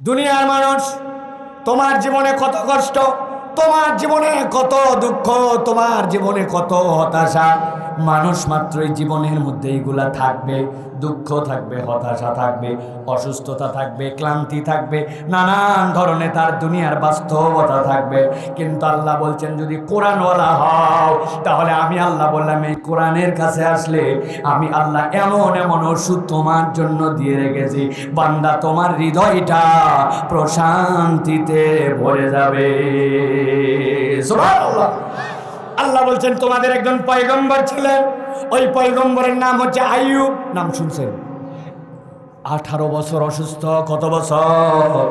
দুনিয়ার মানুষ, তোমার জীবনে কত কষ্ট, তোমার জীবনে কত দুঃখ, তোমার জীবনে কত হতাশা, মানুষ মাত্রই জীবনের মধ্যে এইগুলা থাকবে। দুঃখ থাকবে, হতাশা থাকবে, অসুস্থতা থাকবে, ক্লান্তি থাকবে, নানান ধরনের তার দুনিয়ার বাস্তবতা থাকবে। কিন্তু আল্লাহ বলছেন যদি কোরআনওয়ালা হও, তাহলে আমি আল্লাহ বললাম এই কোরআনের কাছে আসলে আমি আল্লাহ এমন এমন ওষুধ তোমার জন্য দিয়ে রেখেছি, বান্দা তোমার হৃদয়টা প্রশান্তিতে ভরে যাবে। সুবহানাল্লাহ। আল্লাহ বলছেন তোমাদের একজন পয়গম্বর ছিলেন, ওই পয়গম্বরের নাম হচ্ছে আইয়ুব। নাম শুনছেন? 18 বছর অসুস্থ। কত বছর?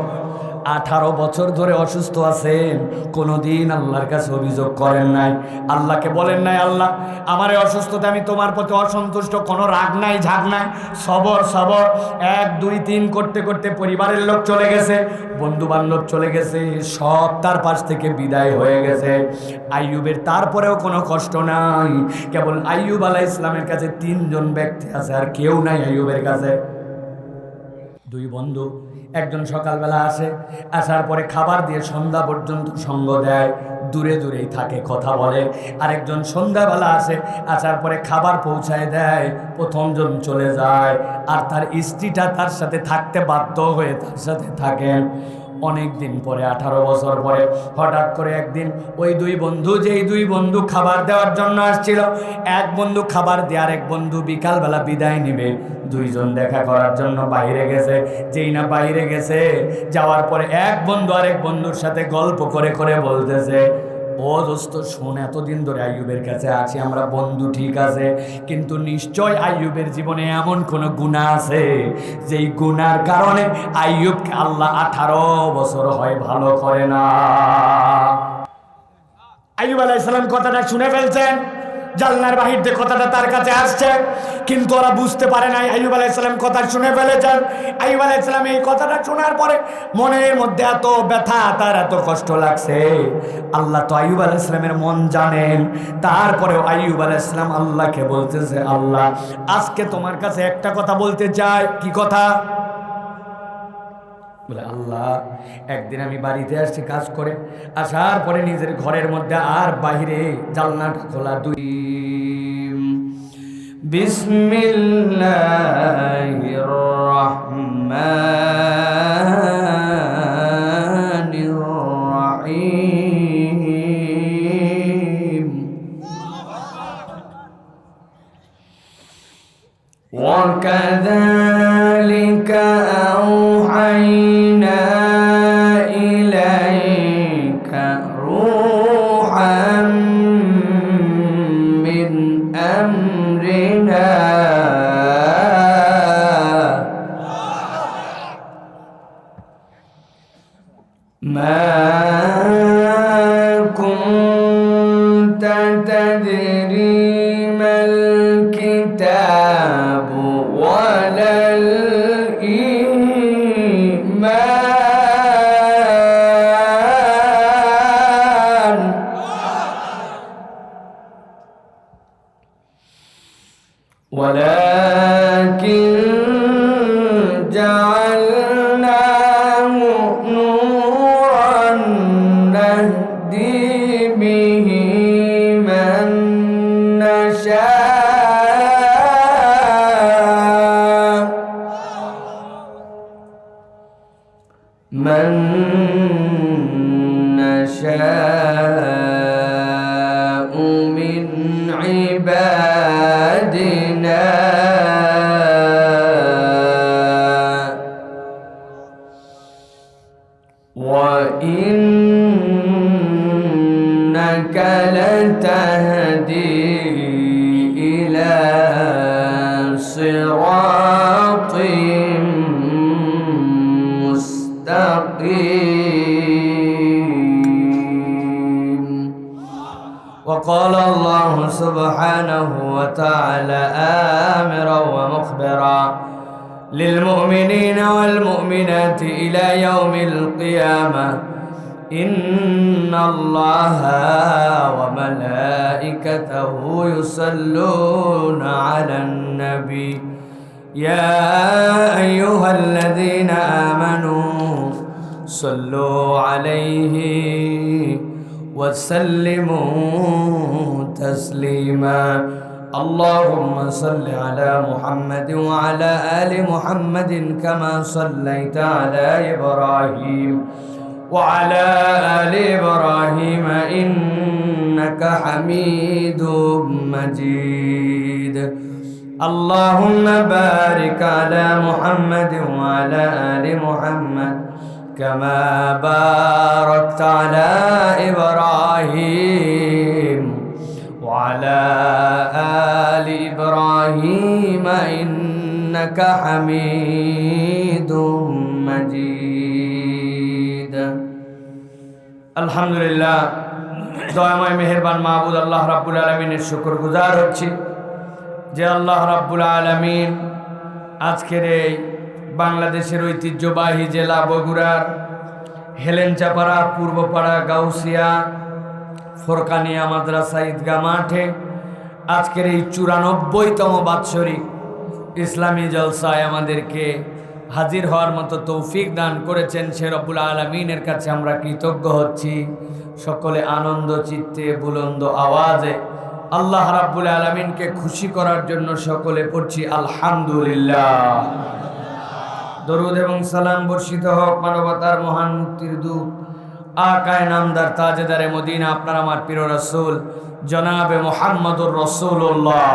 18 বছর ধরে অসুস্থ আছেন, কোনোদিন আল্লাহর কাছে অভিযোগ করেন নাই, আল্লাহকে বলেন নাই আল্লাহ আমার এই অসুস্থতা আমি তোমার প্রতি অসন্তুষ্ট, কোনো রাগ নাই, ঝাগ নাই, সবর সবর। 1 2 3 করতে করতে পরিবারের লোক চলে গেছে, বন্ধু বান্ধব চলে গেছে, সব তার পাশ থেকে বিদায় হয়ে গেছে। আইয়ুবের তারপরেও কোনো কষ্ট নাই, কেবল আইয়ুব আলাইহিস সালামের কাছে 3 জন ব্যক্তি আছে, আর কেউ নাই আইয়ুবের কাছে। 2 বন্ধু, একজন সকালবেলা আসে, আসার পরে খাবার দিয়ে সন্ধ্যা পর্যন্ত সঙ্গ দেয়, দূরে দূরেই থাকে, কথা বলে। আরেকজন সন্ধ্যাবেলা আসে, আসার পরে খাবার পৌঁছায় দেয়, প্রথমজন চলে যায়, আর তার স্ত্রীটা তার সাথে থাকতে বাধ্য হয়ে তার সাথে থাকেন। অনেক দিন পরে, 18 বছর পরে হঠাৎ করে একদিন ওই 2 বন্ধু, যেই 2 বন্ধু খাবার দেওয়ার জন্য আসছিল, এক বন্ধু খাবার দিয়ে আরেক বন্ধু বিকালবেলা বিদায় নেবে, 2 জন দেখা করার জন্য বাইরে গেছে। যেই না বাইরে গেছে, যাওয়ার পরে এক বন্ধু আরেক বন্ধুর সাথে গল্প করে করে বলতেছে, ও দোস্ত শোন, এতদিন ধরে আইয়ুবের কাছে আছি আমরা, বন্ধু ঠিক আছে, কিন্তু নিশ্চয় আইয়ুবের জীবনে এমন কোন গুনাহ আছে যেই গুনার কারণে আইয়ুবকে আল্লাহ 18 বছর হয় ভালো করে না। আইয়ুব আলাইহিস সালাম কথাটা শুনে ফেলছেন, জানলার বাহির দিয়ে কথাটা তার কাছে আসছে, কিন্তু ওরা বুঝতে পারে নাই আইয়ুব আলাইহিস সালাম কথা শুনে ফেলেছেন। আইয়ুব আলাইহিস সালাম এই কথাটা শোনার পরে মনের মধ্যে এত ব্যথা, তার এত কষ্ট লাগছে। আল্লাহ তো আইয়ুব আলাইহিস সালামের মন জানেন। তারপরেও আইয়ুব আলাইহিস সালাম আল্লাহকে বলতেছে, আল্লাহ আজকে তোমার কাছে একটা কথা বলতে চাই। কি কথা? বলে, আল্লাহ একদিন আমি বাড়িতে আসছি কাজ করে, আসার পরে নিজের ঘরের মধ্যে আর বাহিরে জানলাটা খোলা, 2 বিসমিল্লাহির রহমানির রহিম ওয়া কাযালিকা আওহাইনা ইলাইকা রূহাম মিন আমরিনা মা কুনতা তাদরি মাল কিতাব ওয়ালাল ঈমান ওয়ালাকিন জাআলনাহু নূরান নাহদি বিহি মান নাশা من نشاء من عبادنا وإنك لتهدي إلى صراط مستقيم. وقال الله سبحانه وتعالى آمرا ومخبرا للمؤمنين والمؤمنات إلى يوم القيامة إن الله وملائكته يصلون على النبي يا أيها الذين آمنوا সাল্লু আলাইহি ওয়া সাল্লিমু তাসলিমা আল্লাহুম্মা সাল্লি আলা মুহাম্মাদিন ওয়া আলা আলি মুহাম্মাদিন কামা সাল্লাইতা আলা ইব্রাহিম ওয়া আলা আলি ইব্রাহিম ইন্নাকা হামিদুম মাজিদ اللهم بارك على محمد وعلى آل محمد كما باركت على إبراهيم وعلى آل إبراهيم إنك حميد مجيد الحمد لله দয়াময় মেহেরবান মাহবুদ আল্লাহ রাব্বুল আলামিনের শুকরগুজার হচ্ছি যে আল্লাহ রাব্বুল আলামিন আজকের এই বাংলাদেশের ঐতিহ্যবাহী জেলা বগুড়ার হেলেঞ্চাপাড়া পূর্বপাড়া গাউসিয়া ফোরকানিয়া মাদ্রাসা ঈদগাহ মাঠে আজকের এই 94তম বাৎসরিক ইসলামী জলসায় আমাদেরকে হাজির হওয়ার মতো তৌফিক দান করেছেন সে রব্বুল আলামিনের কাছে আমরা কৃতজ্ঞ হচ্ছি। সকলে আনন্দ চিত্তে বুলন্দ আওয়াজে আল্লাহ রাব্বুল আলামিনকে খুশি করার জন্য সকলে পড়ছি আলহামদুলিল্লাহ। দরুদ এবং সালাম বর্ষিত হোক মানবতার মহান মুক্তির দূত আকায়ে নামদার তাজেদারে মদিনা আপনার আমার প্রিয় রাসূল জনাবে মুহাম্মদুর রাসূলুল্লাহ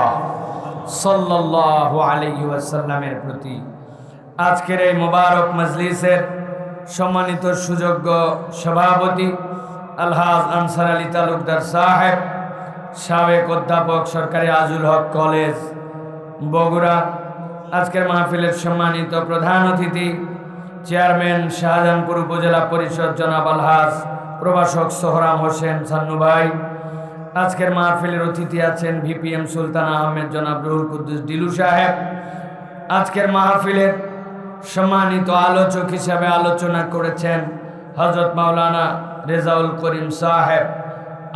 সাল্লাল্লাহু আলাইহি ওয়াসাল্লামের প্রতি আজকের এই মোবারক মজলিসের সম্মানিত সুযোগ্য সভাপতি আলহাজ আনসার আলী তালুকদার সাহেব, সাবেক অধ্যাপক সরকারি আজুল হক কলেজ বগুড়া, আজকের মাহফিলের সম্মানিত প্রধান অতিথি চেয়ারম্যান শাহজাহানপুর উপজেলা পরিষদ জনাব আলহাজ প্রভাষক সোহরাম হোসেন সান্নু ভাই, আজকের মাহফিলের অতিথি আছেন ভিপিএম সুলতান আহমেদ জনাব রুহুল কুদ্দুস ডিলু সাহেব, আজকের মাহফিলের সম্মানিত আলোচক হিসাবে আলোচনা করেছেন হযরত মাওলানা রেজাউল করিম সাহেব,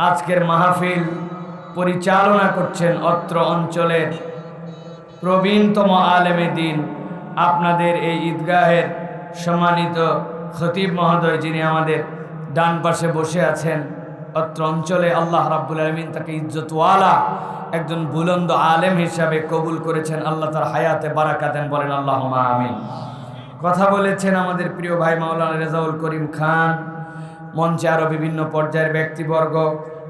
আজকের মাহফিল পরিচালনা করছেন অত্র অঞ্চলের প্রবীণতম আলেমে দ্বীন আপনাদের এই ঈদগাহের সম্মানিত খতিব মহোদয়, যিনি আমাদের ডান পাশে বসে আছেন। অত্র অঞ্চলে আল্লাহ রাব্বুল আলামিন তাকে ইজ্জতওয়ালা একজন বুলন্দ আলেম হিসাবে কবুল করেছেন। আল্লাহ তার হায়াতে বারাকা দেন, বলেন আল্লাহুম্মা আমিন। কথা বলেছেন আমাদের প্রিয় ভাই মাওলানা রেজাউল করিম খান, মঞ্চে আরও বিভিন্ন পর্যায়ের ব্যক্তিবর্গ,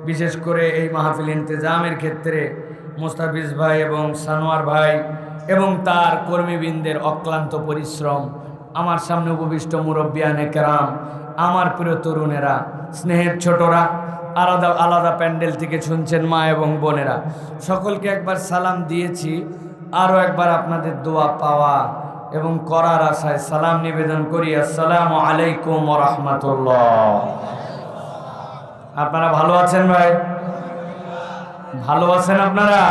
বিশেষ করে এই মাহফিল ইন্তেজামের ক্ষেত্রে মুস্তাফিজ ভাই এবং সানোয়ার ভাই এবং তার কর্মীবৃন্দের অক্লান্ত পরিশ্রম, আমার সামনে উপবিষ্ট মুরব্বিয়ানে কেরাম, আমার প্রিয় তরুণেরা, স্নেহের ছোটরা, আলাদা আলাদা প্যান্ডেল থেকে শুনছেন মা এবং বোনেরা, সকলকে একবার সালাম দিয়েছি, আরও একবার আপনাদের দোয়া পাওয়া এবং করার আশায় সালাম নিবেদন করি। আসসালামু আলাইকুম ওয়া রাহমাতুল্লাহ। আপনারা ভালো আছেন ভাই? ভালো আছেন আপনারা?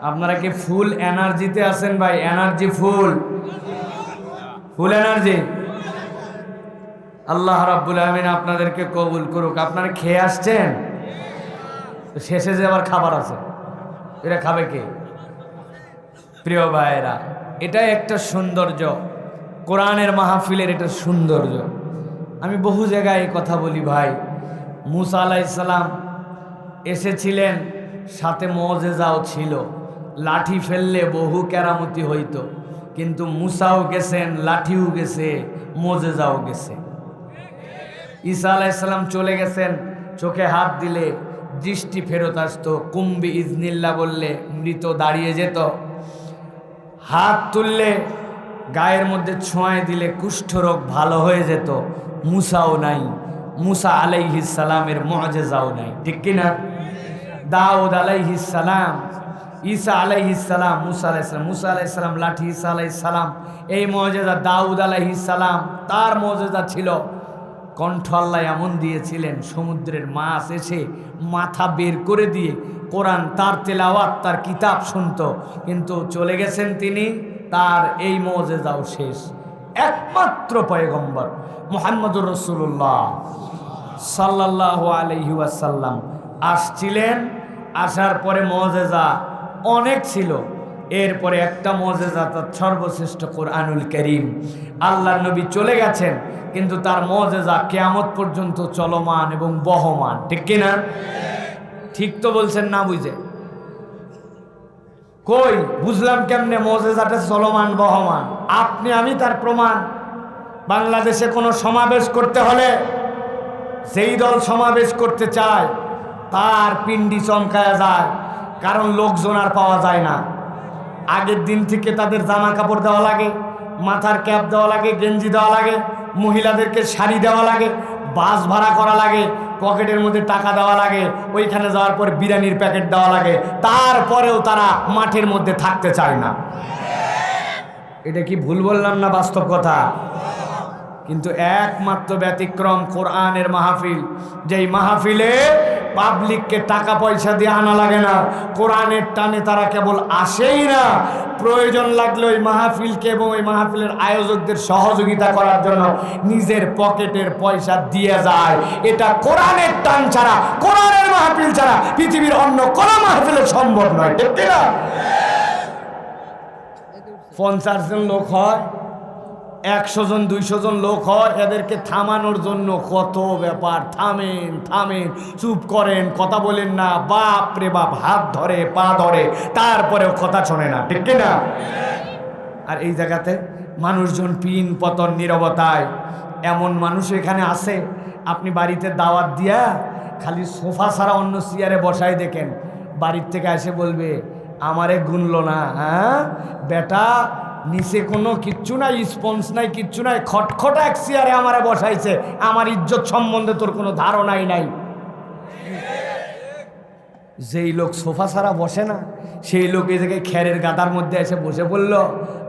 আপনারা কি ফুল এনার্জিতে আছেন ভাই? এনার্জি ফুল এনার্জি। আল্লাহ রাব্বুল আলামিন আপনাদেরকে কবুল করুক। আপনারা খেয়ে আসছেন, শেষে যে আবার খাবার আছে, এটা খাবে কে? প্রিয় ভাইয়েরা, এটা একটা সৌন্দর্য, কোরআনের মাহফিলের এটা সৌন্দর্য। আমি বহু জায়গায় এই কথা বলি ভাই, মুসা আলাইহিস সালাম এসেছিলেন, সাথে মুআজিজাও ছিল, লাঠি ফেললে বহু কেরামতি হইতো, কিন্তু মুসাও গেছেন, লাঠিও গেছে, মুআজিজাও গেছে। ঈসা আলাইহিস সালাম চলে গেছেন, চোখে হাত দিলে দৃষ্টি ফেরত আসতো, কুম্বি ইজনিল্লাহ বললে মৃত দাঁড়িয়ে যেত, হাত তুললে গায়ের মধ্যে ছোঁয়ায় দিলে কুষ্ঠরোগ ভালো হয়ে যেত। মুসাও নাই, মুসা আলাইহিস সালামের মুআজিজাও নাই, ঠিক কিনা? দাউদ আলাইহিস সালাম, ঈসা আলাইহিস সালাম, মুসা আলাইহিস সালাম লাঠি, ঈসা আলাইহিস সালাম এই মুআজিজা, দাউদ আলাইহিস সালাম তার মুআজিজা ছিল কণ্ঠ আল্লাহ এমন দিয়েছিলেন, সমুদ্রের মাছ এসে মাথা বের করে দিয়ে কোরআন তার তেলাওয়াত তার কিতাব শুনতো, কিন্তু চলে গেছেন তিনি, তার এই মুআজিজাও শেষ। একমাত্র পয়গম্বর মুহাম্মদুর রাসূলুল্লাহ সাল্লাল্লাহু আলাইহি ওয়াসাল্লাম আসছিলেন, আসার পরে মুআজিজা অনেক ছিল, এরপরে একটা মুজিজা, সর্বশ্রেষ্ঠ কোরআনুল কারীম। আল্লাহর নবী চলে গেছেন, কিন্তু তার মুজিজা কিয়ামত পর্যন্ত চলমান এবং বহমান, ঠিক কিনা? ঠিক তো বলছেন না? বুঝে কই বুঝলাম কেমনে মুজিজাটা চলমান বহমান? আপনি আমি তার প্রমাণ। বাংলাদেশে কোনো সমাবেশ করতে হলে যেই দল সমাবেশ করতে চায় তার পিণ্ডি চমকায়া যায়, কারণ লোকজন আর পাওয়া যায় না। আগের দিন থেকে তাদের জামা কাপড় দেওয়া লাগে, মাথার ক্যাপ দেওয়া লাগে, গেঞ্জি দেওয়া লাগে, মহিলাদেরকে শাড়ি দেওয়া লাগে, বাস ভাড়া করা লাগে, পকেটের মধ্যে টাকা দেওয়া লাগে, ওইখানে যাওয়ার পর বিরিয়ানির প্যাকেট দেওয়া লাগে, তারপরেও তারা মাঠের মধ্যে থাকতে চায় না। এটা কি ভুল বললাম না বাস্তব কথা? কিন্তু একমাত্র ব্যতিক্রম কোরআনের মাহফিল, যেই মাহফিলে পাবলিককে টাকা পয়সা দিয়ে আনা লাগে না, কোরআনের টানে তারা কেবল আসেই না, প্রয়োজন লাগলে ওই মাহফিলকে এবং ওই মাহফিলের আয়োজকদের সহযোগিতা করার জন্য নিজের পকেটের পয়সা দিয়ে যায়। এটা কোরআনের টান ছাড়া, কোরআনের মাহফিল ছাড়া পৃথিবীর অন্য কোনো মাহফিলে সম্ভব নয়, ঠিক না? 50 জন লোক হয়, 100 জন 200 জন লোক হয়, এদেরকে থামানোর জন্য কত ব্যাপার। থামেন থামেন, চুপ করেন, কথা বলেন না, বাপ রে বাপ, হাত ধরে পা ধরে, তারপরেও কথা শোনে না, ঠিক না? আর এই জায়গাতে মানুষজন পিন পতন নীরবতায়। এমন মানুষ এখানে আছে, আপনি বাড়িতে দাওয়াত দিয়া খালি সোফা ছাড়া অন্য চেয়ারে বসাই দেখেন, বাড়ির থেকে এসে বলবে আমারে গুনলো না, হ্যাঁ বেটা, নিচে কোনো কিচ্ছু নাই, স্পঞ্জ নাই, কিচ্ছু নাই, খটখট এক চেয়ারে আমারে বসাইছে, আমার ইজ্জত সম্বন্ধে তোর কোনো ধারণাই নাই। যেই লোক সোফা ছাড়া বসে না, সেই লোক এই জায়গায় খেরের গাদার মধ্যে এসে বসে পড়ল।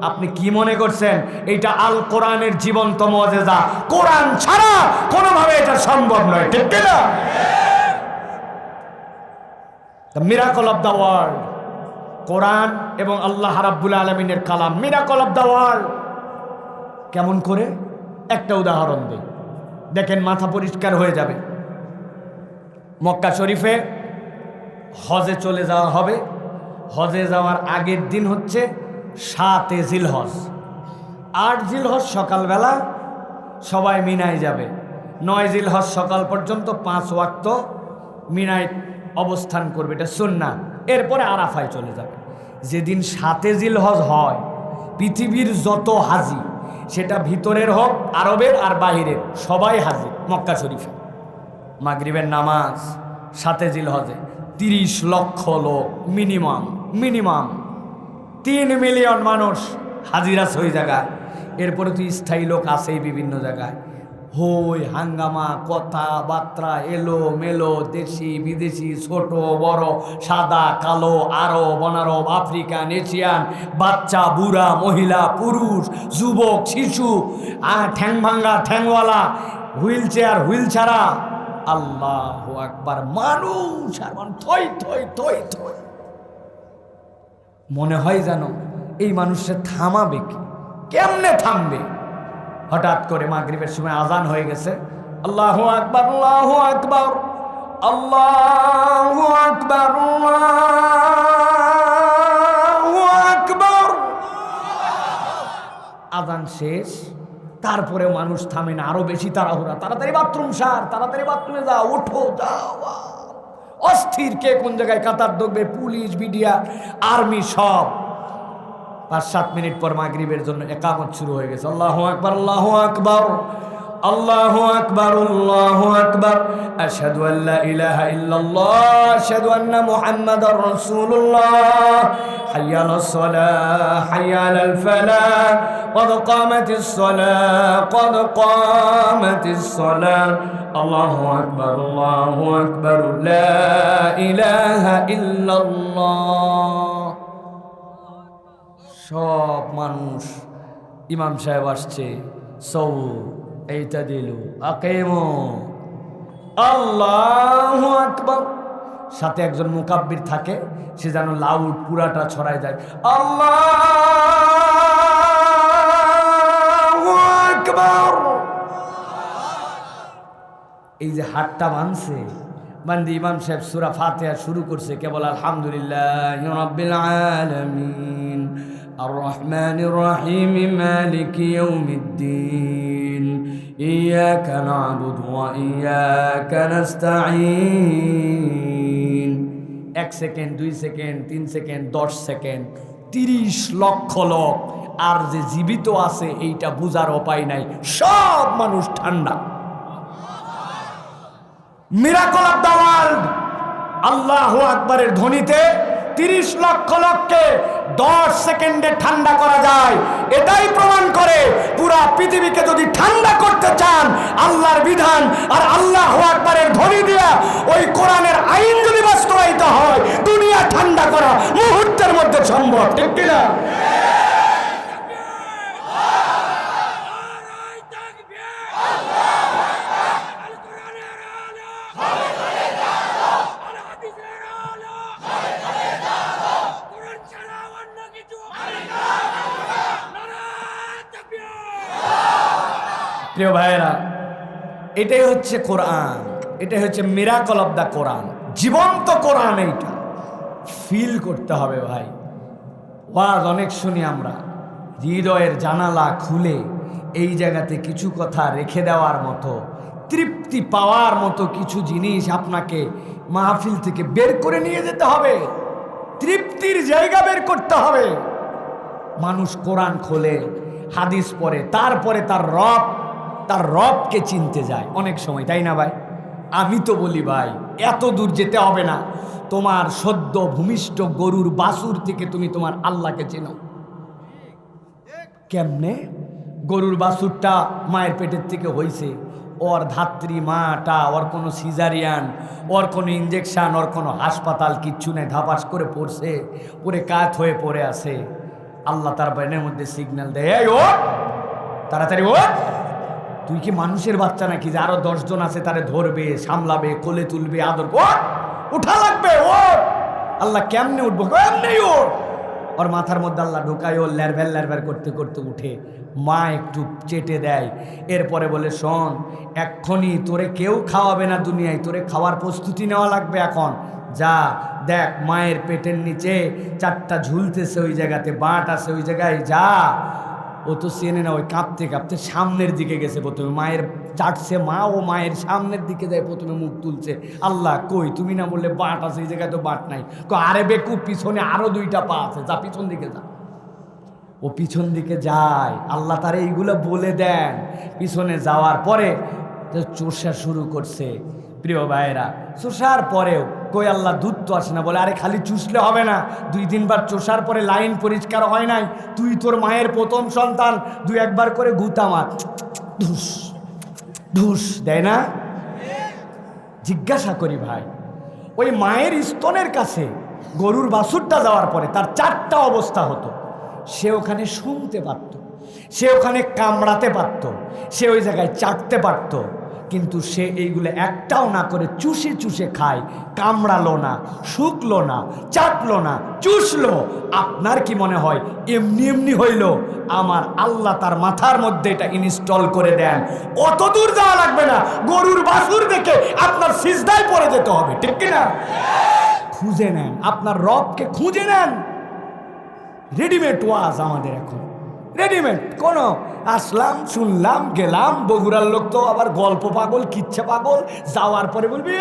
আপনি কি মনে করছেন এইটা আল কোরআনের জীবন্ত মুজিজা? কোরআন ছাড়া কোনোভাবে এটা সম্ভব নয়, ঠিক না? The miracle of the world, কোরআন এবং আল্লাহ রাব্বুল আলামিনের কালাম, মিরাকল অফ দ্য ওয়ার্ল্ড। কেমন করে? একটা উদাহরণ দিই, দেখেন মাথা পরিষ্কার হয়ে যাবে। মক্কা শরীফে হজে চলে যাওয়া হবে। হজে যাওয়ার আগের দিন হচ্ছে 7 জিলহজ। 8 জিলহজ সকালবেলা সবাই মিনায় যাবে। 9 জিলহজ সকাল পর্যন্ত 5 ওয়াক্ত মিনায় অবস্থান করবে, এটা সুন্নাহ। এরপরে আরাফায় চলে যাবে। যেদিন 7 জিলহজ হয়, পৃথিবীর যত হাজি, সেটা ভিতরের হোক আরবের আর বাহিরের, সবাই হাজির মক্কা শরীফে। মাগরিবের নামাজ 7 জিলহজে 30 লক্ষ লোক, মিনিমাম 3 মিলিয়ন মানুষ হাজির আছে ওই জায়গায়। এরপরে তো স্থায়ী লোক আছেই বিভিন্ন জায়গায়। হই হাঙ্গামা, কথাবার্তা, এলো মেলো, দেশি বিদেশি, ছোট বড়, সাদা কালো, আরব অনারব, আফ্রিকান, এশিয়ান, বাচ্চা বুড়া, মহিলা পুরুষ, যুবক শিশু, ঠ্যাং ভাঙ্গা ঠ্যাংওয়ালা, হুইল চেয়ার হুইল ছাড়া, আল্লাহু আকবার, মানুষ আর থই থই থই থই। মনে হয় যেন এই মানুষের থামাবে কি, কেমনে থামবে? হঠাৎ করে মাগরিবের সময় আজান হয়ে গেছে। আল্লাহু আকবার, আল্লাহু আকবার, আল্লাহু আকবার, আল্লাহু আকবার। আজান শেষ, তারপরে মানুষ থামে না, আরো বেশি তাড়াহুড়া, তাড়াতাড়ি বাথরুম সার, তাড়াতাড়ি বাথরুমে যাও, ওঠো যাও। অস্থির, কে কোন জায়গায় কাতার দেখবে, পুলিশ বিডিআর আর্মি সব। 5-7 মিনিট পর মাগরিবের জন্য ইকামত শুরু হয়ে গেছে। আল্লাহু আকবার, আল্লাহু আকবার, আল্লাহু আকবার, আল্লাহু আকবার, আশহাদু আল্লা ইলাহা ইল্লাল্লাহ, আশহাদু আন্না মুহাম্মাদার রাসূলুল্লাহ, হাইয়া আলাস সালাহ, হাইয়া আলাল ফালাহ, قد قامت الصلاة قد قامت الصلاة الله أكبر الله أكبر لا إله إلا الله। সব মানুষ, ইমাম সাহেব আসছে, সৌ এইটা দিল, আকিমু, আল্লাহু আকবার। সাথে একজন মুকাব্বির থাকে, সে যেন লাউড পুরাটা ছড়ায় যায়, আল্লাহু আকবার। এই যে হাতটা বানছে, বান্দি ইমাম সাহেব সূরা ফাতিহা শুরু করছে, কেবল আলহামদুলিল্লাহি রাব্বিল আলামিন الرحمن الرحيم مالك يوم الدين إياك نعبد وإياك نستعين 1 সেকেন্ড 2 সেকেন্ড 3 সেকেন্ড 10 সেকেন্ড 30 লক্ষ লোক আর যে জীবিত আছে এইটা বুঝার উপায় নাই, সব মানুষ ঠান্ডা। মিরাকল অফ দ্য ওয়ার্ল্ড, আল্লাহু আকবারের ধ্বনিতে 30 লক্ষ লোককে 10 সেকেন্ডে ঠান্ডা করা যায়। এটাই প্রমাণ করে পুরা পৃথিবীকে যদি ঠান্ডা করতে চান আল্লাহর বিধান আর আল্লাহু আকবারের ধ্বনি দিয়া ওই কোরআনের আইন যদি বাস্তবায়িত হয়, দুনিয়া ঠান্ডা করা মুহূর্তের মধ্যে সম্ভব, ঠিক কিনা? প্রিয় ভাইয়েরা, এটাই হচ্ছে কোরআন, এটাই হচ্ছে মিরাকল অফ দ্য কোরআন, জীবন্ত কোরআন। এইটা ফিল করতে হবে ভাই। ওয়াজ অনেক শুনি আমরা, হৃদয়ের জানালা খুলে এই জায়গাতে কিছু কথা রেখে দেওয়ার মতো, তৃপ্তি পাওয়ার মতো কিছু জিনিস আপনাকে মাহফিল থেকে বের করে নিয়ে যেতে হবে, তৃপ্তির জায়গা বের করতে হবে। মানুষ কোরআন খোলে, হাদিস পড়ে, তারপরে তার রবকে চিনতে যায় অনেক সময়, তাই না ভাই? আমি তো বলি ভাই, এত দূর যেতে হবে না। তোমার সদ্য ভূমিষ্ঠ গরুর বাছুর থেকে তুমি তোমার আল্লাহকে চেনো। কেমনে? গরুর বাছুরটা মায়ের পেটের থেকে হয়েছে, ওর ধাত্রী মাটা, ওর কোনো সিজারিয়ান, ওর কোনো ইঞ্জেকশন, ওর কোনো হাসপাতাল কিচ্ছু নেই, ধাপাস করে পড়ছে, পরে কাত হয়ে পড়ে আছে। আল্লাহ তার ব্রেনের মধ্যে সিগন্যাল দেয়, ও তাড়াতাড়ি ও, তুই কি মানুষের বাচ্চা নাকি যে আরো 10 জন আছে তারে ধরবে, সামলাবে, কোলে তুলবে, আদর উঠা লাগবে? ও আল্লাহ কেমনে উঠবো? কেমনেই ওর মাথার মধ্যে আল্লাহ ঢোকায়, ও ল্যারভ্যার করতে করতে উঠে, মা একটু চেটে দেয়, এরপরে বলে শোন, এক্ষুনি তোরে কেউ খাওয়াবে না দুনিয়ায়, তোরে খাওয়ার প্রস্তুতি নেওয়া লাগবে এখন। যা দেখ মায়ের পেটের নিচে 4টা ঝুলতেছে, ওই জায়গাতে বাঁট আছে, ওই জায়গায় যা। ও তো চেনে না, ওই কাঁপতে কাঁপতে সামনের দিকে গেছে, প্রথমে মায়ের চাটছে, মা ও মায়ের সামনের দিকে যায়, প্রথমে মুখ তুলছে। আল্লাহ কই, তুমি না বললে বাঁট আছে, এই জায়গায় তো বাঁট নাই। আরে বেকু, পিছনে আরো 2টা পা আছে, যা পিছন দিকে যা। ও পিছন দিকে যায়, আল্লাহ তারে এইগুলো বলে দেন। পিছনে যাওয়ার পরে চোষা শুরু করছে। প্রিয় ভাইয়েরা, চোষার পরেও কই আল্লাহ দুধ তো আসে না। বলে আরে খালি চুষলে হবে না, 2-3 বার চোষার পরে লাইন পরিষ্কার হয় নাই, তুই তোর মায়ের প্রথম সন্তান, 2-1 বার করে গুতা মার, ঢুস ঢুস দেয় না? জিজ্ঞাসা করি ভাই, ওই মায়ের স্তনের কাছে গরুর বাছুরটা যাওয়ার পরে তার 4টা অবস্থা হতো। সে ওখানে শুনতে পারত, সে ওখানে কামড়াতে পারত, সে ওই জায়গায় চাটতে পারত, কিন্তু সে এইগুলো একটাও না করে চুষে চুষে খায়। কামড়ালো না, শুকলো না, চাটলো না, চুষলো। আপনার কি মনে হয় এমনি এমনি হইল? আমার আল্লাহ তার মাথার মধ্যে এটা ইনস্টল করে দেন। অত দূর যাওয়া লাগবে না, গরুর বাছুর দেখে আপনার সিজদায় পড়ে যেতে হবে, ঠিক কিনা? খুঁজে নেন, আপনার রবকে খুঁজে নেন। রেডিমেড ওয়াজ আমাদের এখন, রেডিমেড। কোন আসলাম, শুনলাম, গেলাম। বগুড়ার লোক তো আবার গল্প পাগল, কিচ্ছা পাগল। যাওয়ার পরে বলবি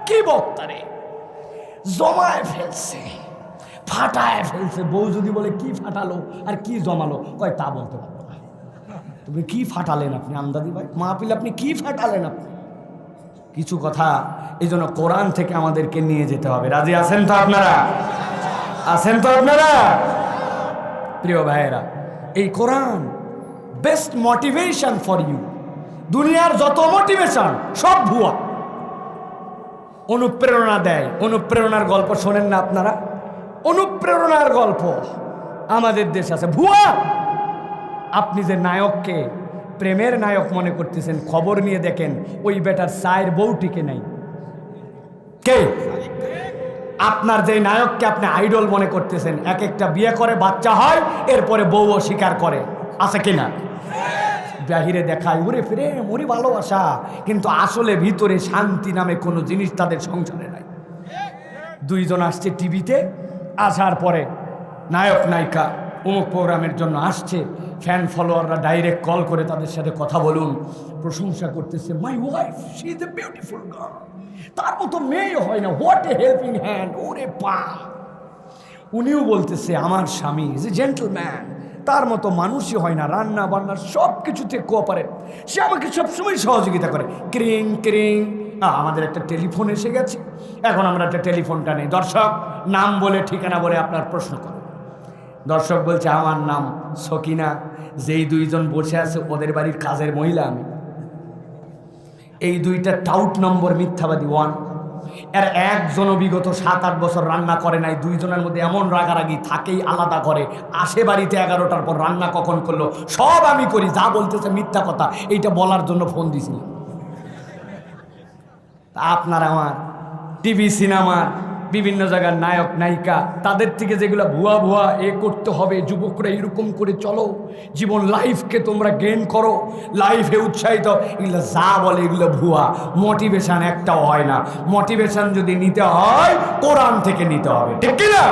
কি বক্তারে জমায় ফেলছে, ফাটায় ফেলছে। বউ যদি বলে কি ফাটালো আর কি জমালো, কয় তা বলতে পারবো না। তুমি কি ফাটালেন আপনি আমদাদি ভাই, মাহফিল আপনি কি ফাটালেন আপনি? কিছু কথা এই জন্য কোরআন থেকে আমাদেরকে নিয়ে যেতে হবে। রাজি আছেন তো আপনারা? আছেন তো আপনারা? প্রিয় ভাইয়েরা, এই কোরআন বেস্ট মোটিভেশন ফর ইউ। দুনিয়ার যত মোটিভেশন সব ভুয়া। অনুপ্রেরণা দেয়, অনুপ্রেরণার গল্প শোনেন না আপনারা? অনুপ্রেরণার গল্প আমাদের দেশ আছে, ভুয়া। আপনি যে নায়ককে প্রেমের নায়ক মনে করতেছেন, খবর নিয়ে দেখেন ওই বেটার 4 বউ টিকে নাই। কে? আপনার যে নায়ককে আপনি আইডল মনে করতেছেন, এক একটা বিয়ে করে, বাচ্চা হয়, এরপরে বউও স্বীকার করে, আছে কিনা? বাহিরে দেখায় ওরে প্রেম, ওরে ভালোবাসা, কিন্তু আসলে ভিতরে শান্তি নামে কোনো জিনিস তাদের সংসারে নাই। 2 জন আসছে টিভিতে, আসার পরে নায়ক নায়িকা অমুক প্রোগ্রামের জন্য আসছে, ফ্যান ফলোয়াররা ডাইরেক্ট কল করে তাদের সাথে কথা বলুন, প্রশংসা করতেছে, my wife she is a beautiful girl, তার মতো মেয়ে হয় না, হোয়াট এ হেল্পিং হ্যান্ড, ওরে পা। উনিও বলতেছে আমার স্বামী ইজ এ জেন্টলম্যান, তার মতো মানুষই হয় না, রান্না বান্না সব কিছুতে কোঅপারেট, সে আমাকে সবসময় সহযোগিতা করে। ক্রিং ক্রিং, আমাদের একটা টেলিফোন এসে গেছে, এখন আমরা একটা টেলিফোনটা নেই। দর্শক নাম বলে ঠিকানা বলে আপনার প্রশ্ন করুন। দর্শক বলছে আমার নাম সকিনা, যেই দুইজন বসে আছে ওদের বাড়ির কাজের মহিলা আমি। এই দুইটা টাউট নম্বর মিথ্যাবাদী ওয়ান। এর একজনও বিগত 7-8 বছর রান্না করে নাই। দুইজনের মধ্যে এমন রাগারাগি থাকেই আলাদা করে, আসে বাড়িতে 11টার পর রান্না কখন করলো সব আমি করি, যা বলতেছে মিথ্যা কথা, এইটা বলার জন্য ফোন দিছিলাম। আপনার আমার টিভি সিনেমার বিভিন্ন জায়গার নায়ক নায়িকা, তাদের থেকে যেগুলো ভুয়া ভুয়া এ করতে হবে, যুবকরা এরকম করে চলো, জীবন লাইফকে তোমরা গেইন করো, লাইফে উৎসাহিত, এগুলো যা বলে এগুলো ভুয়া। মোটিভেশন একটাও হয় না। মোটিভেশন যদি নিতে হয় কোরআন থেকে নিতে হবে, ঠিক কিনা?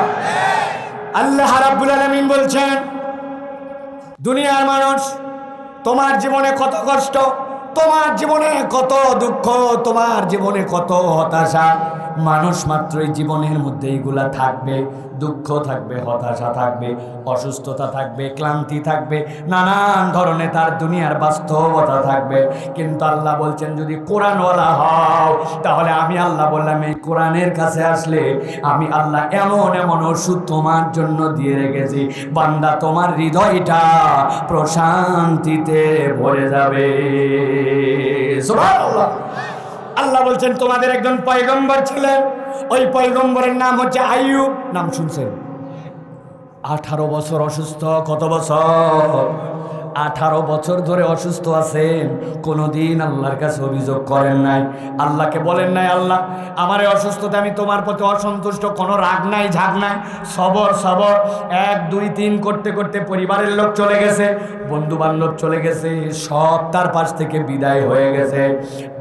আল্লাহ রাব্বুল আলামিন বলছেন, দুনিয়ার মানুষ, তোমার জীবনে কত কষ্ট, তোমার জীবনে কত দুঃখ, তোমার জীবনে কত হতাশা, মানুষ মাত্রই জীবনের মধ্যে এইগুলা থাকবে। দুঃখ থাকবে, হতাশা থাকবে, অসুস্থতা থাকবে, ক্লান্তি থাকবে, নানান ধরনের তার দুনিয়ার বাস্তবতা থাকবে। কিন্তু আল্লাহ বলছেন যদি কোরআনওয়ালা হও, তাহলে আমি আল্লাহ বললাম এই কোরআনের কাছে আসলে আমি আল্লাহ এমন এমন ওষুধ তোমার জন্য দিয়ে রেখেছি, বান্দা তোমার হৃদয়টা প্রশান্তিতে ভরে যাবে। সুবহানাল্লাহ। আল্লাহ বলছেন তোমাদের একজন পয়গম্বর ছিলেন, ওই পয়গম্বরের নাম হচ্ছে আইয়ুব। নাম শুনছেন? 18 বছর অসুস্থ। কত বছর? 18 বছর ধরে অসুস্থ আছেন, কোনোদিন আল্লাহর কাছে অভিযোগ করেন নাই, আল্লাহকে বলেন নাই আল্লাহ আমার এই অসুস্থতা, আমি তোমার প্রতি অসন্তুষ্ট, কোনো রাগ নাই ঝাগ নাই, সবর সবর। 1 2 3 করতে করতে পরিবারের লোক চলে গেছে, বন্ধু বান্ধব চলে গেছে, সব তার পাশ থেকে বিদায় হয়ে গেছে।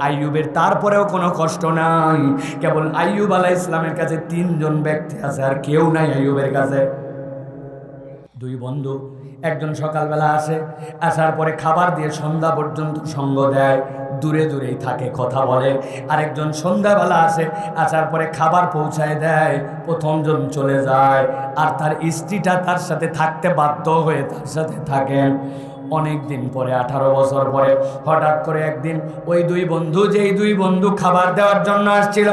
আইয়ুবের তারপরেও কোনো কষ্ট নাই, কেবল আইয়ুব আলাইহিস সালামের কাছে 3 জন ব্যক্তি আছে, আর কেউ নাই আইয়ুবের কাছে। 2 বন্ধু, একজন সকালবেলা আসে, আসার পরে খাবার দিয়ে সন্ধ্যা পর্যন্ত সঙ্গ দেয়, দূরে দূরেই থাকে, কথা বলে। আরেকজন সন্ধ্যাবেলা আসে, আসার পরে খাবার পৌঁছায় দেয়, প্রথমজন চলে যায়, আর তার স্ত্রীটা তার সাথে থাকতে বাধ্য হয়ে তার সাথে থাকেন। অনেক দিন পরে, 18 বছর পরে হঠাৎ করে একদিন ওই 2 বন্ধু, যেই 2 বন্ধু খাবার দেওয়ার জন্য আসছিল,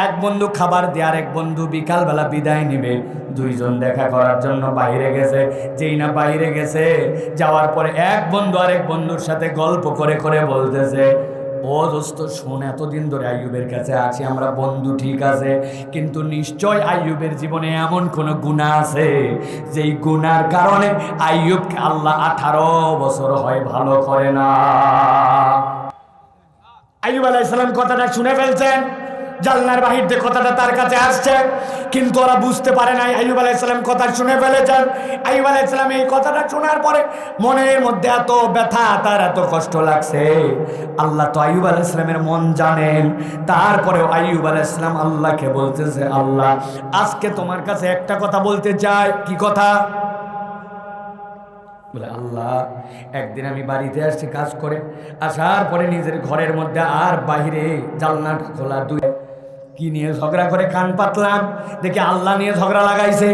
এক বন্ধু খাবার দিয়ে আরেক বন্ধু বিকালবেলা বিদায় নিবে, 2 জন দেখা করার জন্য বাইরে গেছে। যেই না বাইরে গেছে, যাওয়ার পরে এক বন্ধু আরেক বন্ধুর সাথে গল্প করে করে বলতেছে, ও দোস্ত শোন, এতদিন ধরে আইয়ুবের কাছে আছি আমরা, বন্ধু ঠিক আছে, কিন্তু নিশ্চয় আইয়ুবের জীবনে এমন কোনো গুনাহ আছে যেই গুনার কারণে আইয়ুবকে আল্লাহ 18 বছর হয় ভালো করে না। আইয়ুব আলাইহিস সালাম কথাটা শুনে ফেলছেন, জানলার বাহির দিয়ে কথাটা তার কাছে আসছে, কিন্তু ওরা বুঝতে পারে নাই আইয়ুব আলাইহিস সালাম কথা শুনে ফেলেছেন। আইয়ুব আলাইহিস সালাম এই কথাটা শোনার পরে মনের মধ্যে এত ব্যথা, তার এত কষ্ট লাগছে। আল্লাহ তো আইয়ুব আলাইহিস সালামের মন জানেন, তারপরেও আইয়ুব আলাইহিস সালাম আল্লাহকে বলতেছে, আল্লাহ আজকে তোমার কাছে একটা কথা বলতে চাই। কি কথা? বলে, আল্লাহ একদিন আমি বাড়িতে আসছি কাজ করে, আসার পরে নিজের ঘরের মধ্যে আর বাহিরে জানলাটা খোলা, কি নিয়ে ঝগড়া করে কান পাতলাম, দেখি আল্লাহ নিয়ে ঝগড়া লাগাইছে।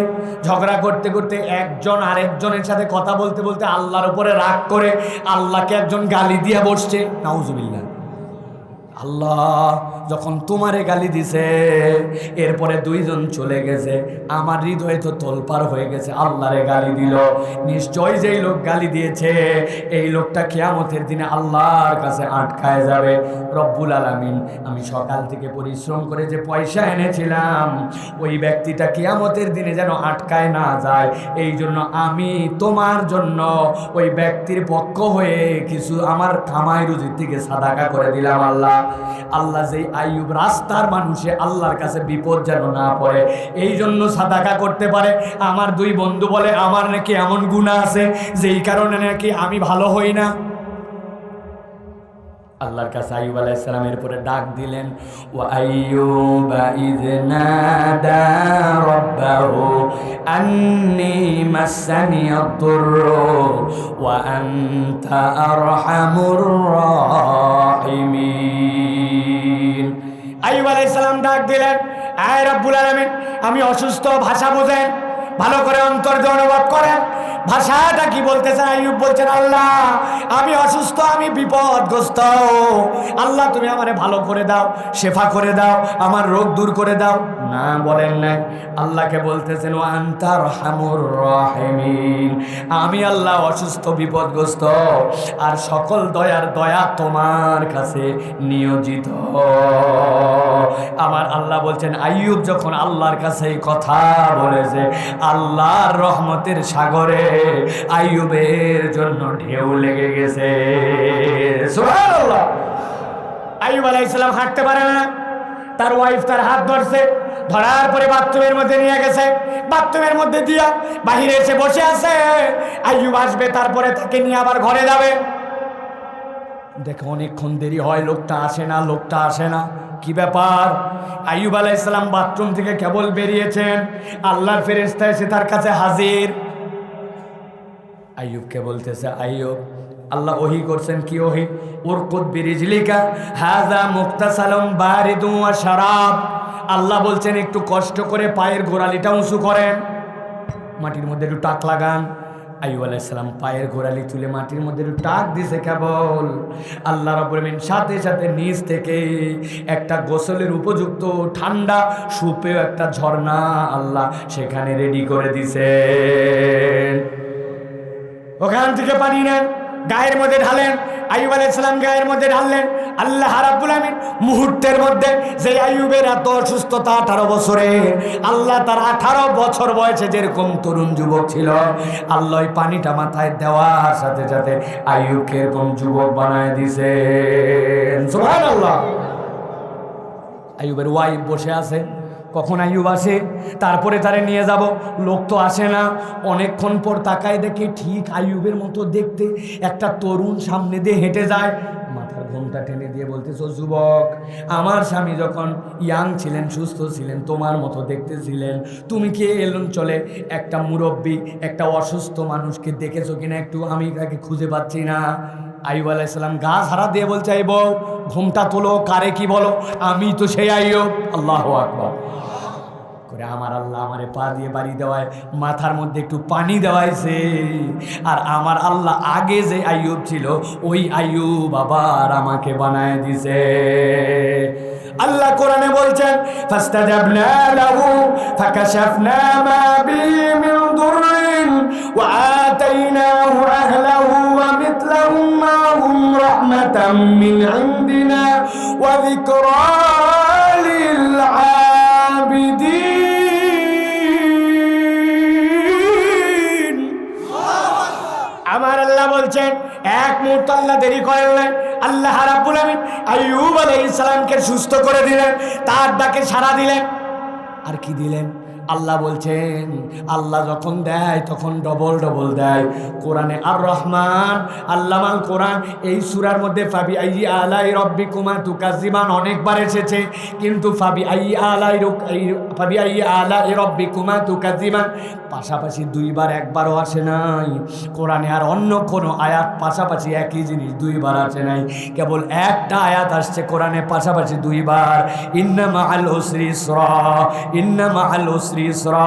ঝগড়া করতে করতে একজন আরেকজনের সাথে কথা বলতে বলতে আল্লাহর উপরে রাগ করে আল্লাহকে একজন গালি দিয়ে বসছে। নাউজুবিল্লাহ। আল্লাহ যখন তোমারে গালি দিছে, এরপরে 2 জন চলে গেছে, আমার হৃদয় তো তোলপাড় হয়ে গেছে, আল্লাহরে গালি দিল। নিশ্চয় যেই লোক গালি দিয়েছে এই লোকটা কিয়ামতের দিনে আল্লাহর কাছে আটকায় যাবে। রব্বুল আলামিন, আমি সকাল থেকে পরিশ্রম করে যে পয়সা এনেছিলাম, ওই ব্যক্তিটা কিয়ামতের দিনে যেন আটকায় না যায়, এই জন্য আমি তোমার জন্য ওই ব্যক্তির পক্ষ হয়ে কিছু আমার কামাই রুজির থেকে সাদাকা করে দিলাম। আল্লাহ আল্লাহ যেই আইয়ুব রাস্তার মানুষে আল্লাহর কাছে বিপদ যেন না পড়ে, এই জন্য সাদাকা করতে পারে। আমার 2 বন্ধু বলে আমার নাকি এমন গুনাহ আছে যেই কারণে নাকি আমি ভালো হই না। আল্লাহর কাছে আইয়ুব আলাইহিস সালামের পরে ডাক দিলেন, ওয়া আইয়ুবা ইয নাদা রাব্বাহু আন্নী মাসানিয়াদ-দুররু ওয়া আনতা আরহামুর রাহিমিন। আইয়ুব আলাইহিস সালাম ডাক দিলেন, আয় রব্বুল আলামিন, আমি অসুস্থ, ভাষা বোঝেন, ভালো করে অন্তর দিয়ে অনুভব করেন। ভাষাটা কি বলতেছে? আইয়ুব বলছেন, আল্লাহ আমি অসুস্থ, আমি বিপদগ্রস্ত, আল্লাহ তুমি আমারে ভালো করে দাও, শেফা করে দাও, আমার রোগ দূর করে দাও। না, বলেন নাই। আল্লাহকে বলতেছেন, ওয়া আনতা আরহামুর রাহিমিন, আমি আল্লাহ অসুস্থ, বিপদগ্রস্ত, আর সকল দয়ার দয়া তোমার কাছে নিয়োজিত। আমার আল্লাহ বলছেন, আইয়ুব যখন আল্লাহর কাছে এই কথা বলেছে, আল্লাহর রহমতের সাগরে আইয়ুবের জন্য ঢেউ লেগে গেছে। সুবহানাল্লাহ। আইয়ুব আলাইহিস সালাম হাঁটতে পারে না, তার ওয়াইফ তার হাত ধরছে, ধরার পরে বাথরুমের মধ্যে নিয়ে গেছে, বাথরুমের মধ্যে দিয়া বাহিরে এসে বসে আছে। আইয়ুব আসবে, তারপরে তাকে নিয়ে আবার ঘরে যাবে। দেখো অনেকক্ষণ দেরি হয়, লোকটা আসে না, লোকটা আসে না, কি ব্যাপার? আইয়ুব আলাইহিস সালাম বাথরুম থেকে কেবল বেরিয়েছেন, আল্লাহর ফেরেশতা এসে তার কাছে হাজির। আইয়ুবকে বলতেছে, আইয়ুব, আল্লাহ ওহী করছেন। কি ওহী? উরকুদ বিরিজলিকা হাযা মুগতাসালুম বারিদুন ওয়া শারাব। আল্লাহ বলছেন একটু কষ্ট করে পায়ের গোড়ালিটা উঁচু করেন, মাটির মধ্যে একটু টাক লাগান। আইয়ুব আলাইহিস সালাম পায়ের গোড়ালি তুলে মাটির মধ্যে একটু টাক দিছে কেবল, আল্লাহ রাব্বুল আমিন সাথে সাথে নিচ থেকে একটা গোসলের উপযুক্ত ঠান্ডা সুপেয় একটা ঝর্ণা আল্লাহ সেখানে রেডি করে দিছেন। ওখান থেকে পানি নেন, গায়ের মধ্যে ঢালেন। আইয়ুব আলাইহিস সালাম গায়ের মধ্যে ঢাললেন। আল্লাহ রাব্বুল আমিন মুহূর্তের মধ্যে, যে আইয়ুবের এত অসুস্থতা 18 বছরে, আল্লাহ তার 18 বছর বয়সে যেরকম তরুণ যুবক ছিল, আল্লাহ ওই পানিটা মাথায় দেওয়ার সাথে সাথে আইয়ুবকে এরকম যুবক বানায় দিছে। সুবহানাল্লাহ। আইয়ুবের ওয়াইফ বসে আছে, কখন আইয়ুব আসে, তারপরে তারে নিয়ে যাব। লোক তো আসে না, অনেকক্ষণ পর তাকায় দেখে ঠিক আইয়ুবের মতো দেখতে একটা তরুণ সামনে দিয়ে হেঁটে যায়। মাথার ঘোমটা টেনে দিয়ে বলতেছ, যুবক, আমার স্বামী যখন ইয়াং ছিলেন, সুস্থ ছিলেন, তোমার মতো দেখতে ছিলেন, তুমি কি এলন চলে একটা মুরব্বী, একটা অসুস্থ মানুষকে দেখেছো কিনা একটু, আমি তাকে খুঁজে পাচ্ছি না। আইয়ুব আলাইহিস সালাম গা ঝাড়া দিয়ে বলছে, এই বউ, ঘোমটা তোলো, কারে কি বলো, আমি তো সেই আইয়ুব। আল্লাহু আকবার করে আমার আল্লাহ আমারে পা দিয়ে বাড়ি দেওয়ায় মাথার মধ্যে একটু পানি দেওয়াইছে, আর আমার আল্লাহ আগে যে আইয়ুব ছিল ওই আইয়ুব আবার আমাকে বানায় দিছে। আল্লাহ কোরআনে বলছেন, ফাস্তাজাবনা লাহু ফাকাশাফনা মা বিহি মিন দুররিন ওয়া আতাইনাহু আহলাহু ওয়া মিথলাহুম মা'হুম রাহমাতাম মিন ইনদিনা ওয়া যিকরা লিল আবিদিন। আমার আল্লাহ বলছেন, এক মুহূর্ত আল্লাহ দেরি করেন না। আল্লাহ রাব্বুল আমিন আইয়ুব আলাইহিস সালামকে সুস্থ করে দিলেন, তার ডাকে সাড়া দিলেন। আর কি দিলেন? আল্লাহ বলছেন, আল্লাহ যখন দেয় তখন ডবল ডবল দেয়। কোরআনে আর রহমান আল্লামাল কোরআন এই সূরার মধ্যে ফাবি আইয়ি আলাই রব্বিকুমা তুকাজ্জিবান অনেকবার এসেছে, কিন্তু ফাবি আইয়ি আলাই রব্বিকুমা তুকাজ্জিবান পাশাপাশি দুইবার, একবারও আসে নাই। কোরআনে আর অন্য কোনো আয়াত পাশাপাশি একই জিনিস দুইবার আসে নাই, কেবল একটা আয়াত আসছে কোরআনে পাশাপাশি দুইবার, ইন্না মাআল উসরি ইসরা, ইন্না মাআল উসরি ইসরা।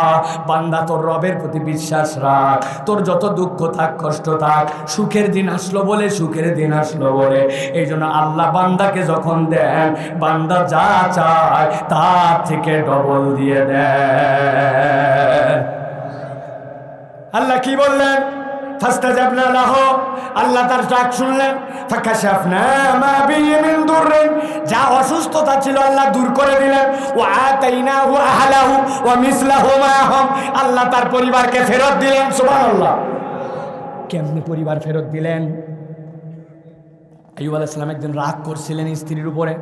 বান্দা তোর রবের প্রতি বিশ্বাস রাখ, তোর যত দুঃখ থাক, কষ্ট থাক, সুখের দিন আসলো বলে, সুখের দিন আসলো বলে, এই জন্য আল্লাহ বান্দাকে যখন দেন, বান্দা যা চায় তার থেকে ডবল দিয়ে দেন। আল্লাহ কি বললেন? ফাস্তাজাবনা লাহু, আল্লাহ তার ডাক শুনলেন। ফাকাশাফনা মা বিহি মিন দুররিন, যা অসুস্থতা ছিল আল্লাহ দূর করে দিলেন। ওয়া আতাইনাহু আহলাহু ওয়া মিসলাহু মা'হুম, আল্লাহ তার পরিবারকে ফেরত দিলেন। সুবহানাল্লাহ। কেমনে পরিবার ফেরত দিলেন? আইয়ুব আলাইহিস সালাম একদিন রাগ করছিলেন স্ত্রীর উপরে,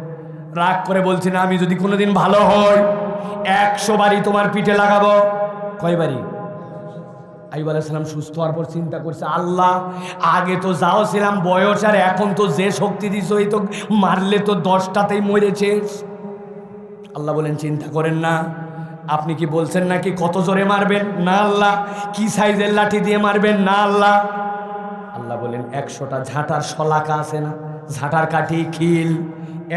রাগ করে বলছেন, আমি যদি কোনোদিন ভালো হই 100 বাড়ি তোমার পিঠে লাগাবো। কয় বাড়ি? আইয়ুব আলাইহিস সালাম সুস্থ হওয়ার পর চিন্তা করছে, আল্লাহ আগে তো যাও ছিলাম বয়স, আর এখন তো যে শক্তি দিছ এই তো মারলে তো 10টাতেই মরেছে। আল্লাহ বলেন চিন্তা করেন না, আপনি কি বলছেন নাকি কত জোরে মারবেন? না আল্লাহ। কি সাইজের লাঠি দিয়ে মারবেন? না আল্লাহ। আল্লাহ বলেন 100টা ঝাঁটার শলাকা আছে না, ঝাঁটার কাঠি খিল,